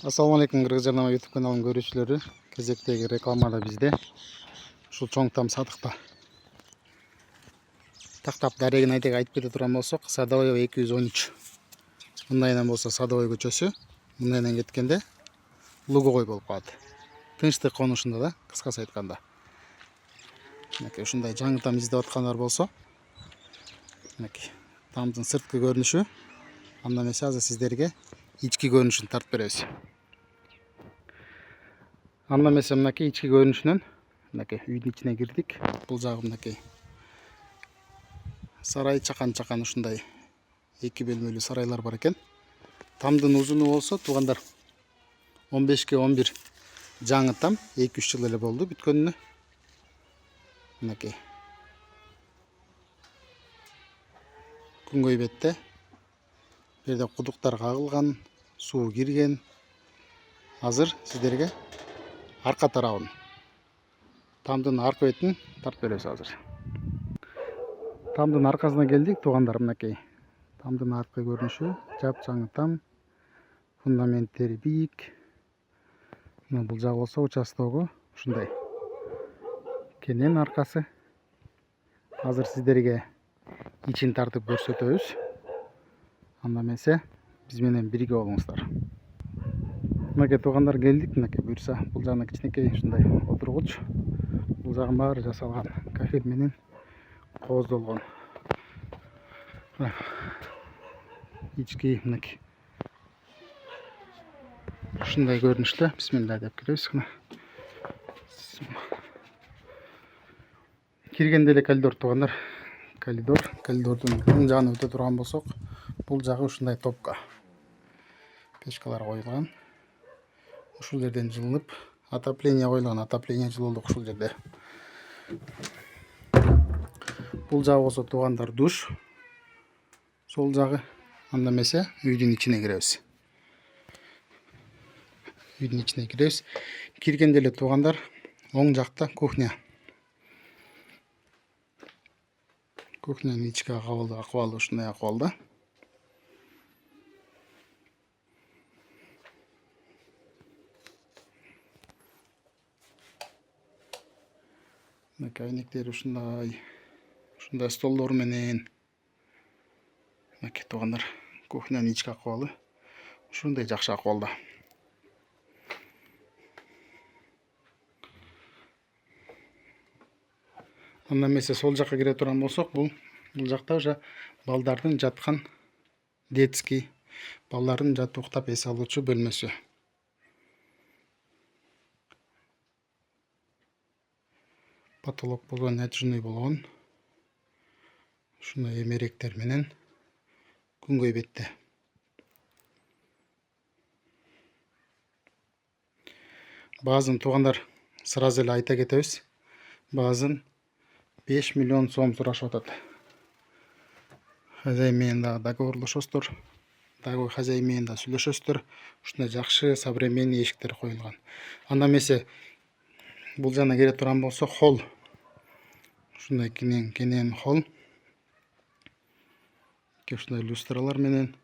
Assalamu alaikum, Кыргыз-Жарнама YouTube каналының көрүүчүлөрү. Кезектеги рекламада бизде. Ушул чоң там садыкта. Тактап дарегин айтып кете турган болсок, Садовое 213. Мындайынан болсо Садовое көчөсү, мындайынан кеткенде Луговой болуп калат. Тынчтык конушунда да, кыскасы айтканда. Мынакей ушундай жаңы там издеп аткандар болсо, мынакей тамдын сырткы көрүнүшү, андан эмесе азыр сиздерге ички көрүнүшүн тартып беребиз. Андан эмесе мынакей ички көрүнүшүнөн мынакей үйдүн ичине кирдик. Бул жагы мынакей сарай чакан ушундай 2 бөлмөлүү сарайлар бар экен. Тамдын узуну болсо туугандар 15ге 11 жаңы там 2-3 жыл эле болду бүткөнүнө. Мынакей күнгөй бетте бу жерде кудуктар кагылган, суу кирген. Азыр сиздерге арка тарабын, тамдын арка бетин тартып беребиз азыр. Тамдын аркасына келдик туугандар, мынакей тамдын аркы көрүнүшү, жапжаңы там, фундаменттери бийик. Мына бул жагы болсо участогу ушундай кенен аркасы. Азыр сиздерге ичин тартып көрсөтөбүз. Анда эмесе биз менен бирге болуңуздар. Мынакей туугандар келдик, мынакей буюрса бул жагына кичинекей ушундай отургуч. Бул жагын баары жасалган кафель менен кооздолгон. Ички мынакей ушундай көрүнүштө. Бисмилла деп киребиз. Киргенде эле коридор туугандар. Коридордун оң жагына өтө турган болсок, бул жагы ушундай топко. Печкалар коюлган. Ушул жерден жылынып, отопление коюлган, отопление жылуулук ушул жерде. Бул жагы болсо туугандар душ. Сол жагы. Анда эмесе үйдүн ичине киребиз. Үйдүн ичине киребиз. Киргенде эле туугандар оң жакта кухня. Кухнянын ички акыбалы ушундай акыбалда. Мынакей айнектери ушундай столдор менен. Мынакей туугандар, кухнянын ички акыбалы ушундай жакшы акыбалда. Андан эмесе сол жакка кире турган болсок, бул жакта уже балдардын жаткан детский, балдардын жатып уктап эс алуучу бөлмөсү. Потолок болгон натяжный болгон. Ушундай эмеректер менен күнгөй бетте. Баазын туугандар сразу эле айта кетебиз. Баазын 5 миллион сом сурашып атат. Хозяин менен да договорлошосуздар. Хозяин менен да сүйлөшөсүздөр. Ушундай жакшы современный эшиктер коюлган. Анда эмесе бул жана кире турган болсо холл. Ушундай кенен холл. Ушундай люстралар менен.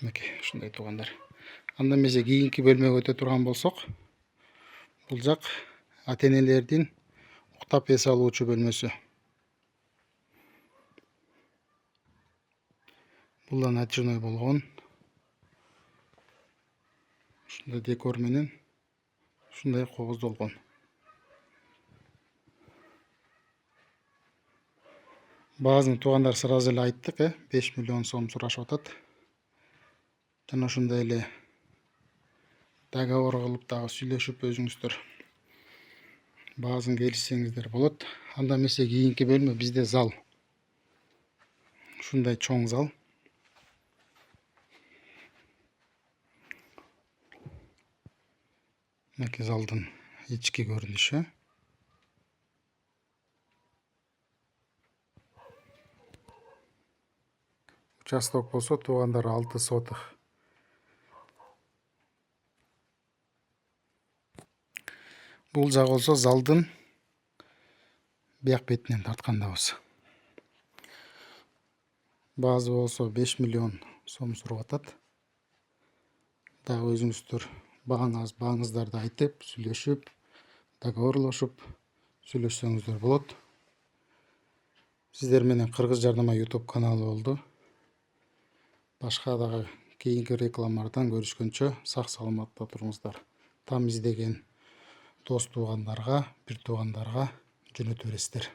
Мынакей ушундай туугандар. Анда эмесе кийинки бөлмөгө өтө турган болсок, бул жак ата-энелердин уктап эс алуучу бөлмөсү. Бул да натяжной болгон. Ушундай декор менен ушундай кооздолгон. Баазын туугандар сразу эле айттык, 5 миллион сом сурашып атат. Жана ошондой эле договор кылып дагы сүйлөшүп өзүңүздөр баазын келишсеңиздер болот. Анда эмесе кийинки бөлмө бизде зал. Ушундай чоң зал. Мынакей залдын ички көрүнүшү. Участок болсо туугандар 6 сотых. Бул жагы болсо залдын бияк бетинен тарткандабыз. Баазы болсо 5 миллион сом сурап атат. Дагы өзүңүздөр бааңыздарды айтып, сүйлөшүп, договорлошуп сүйлөшсөңүздөр болот. Сиздер менен Кыргыз Жардама YouTube каналы болду. Башка дагы кийинки рекламалардан көрүшкөнчө сак саламатта туруңуздар. Там издеген дос туугандарга, бир туугандарга жөнөтө бересиздер.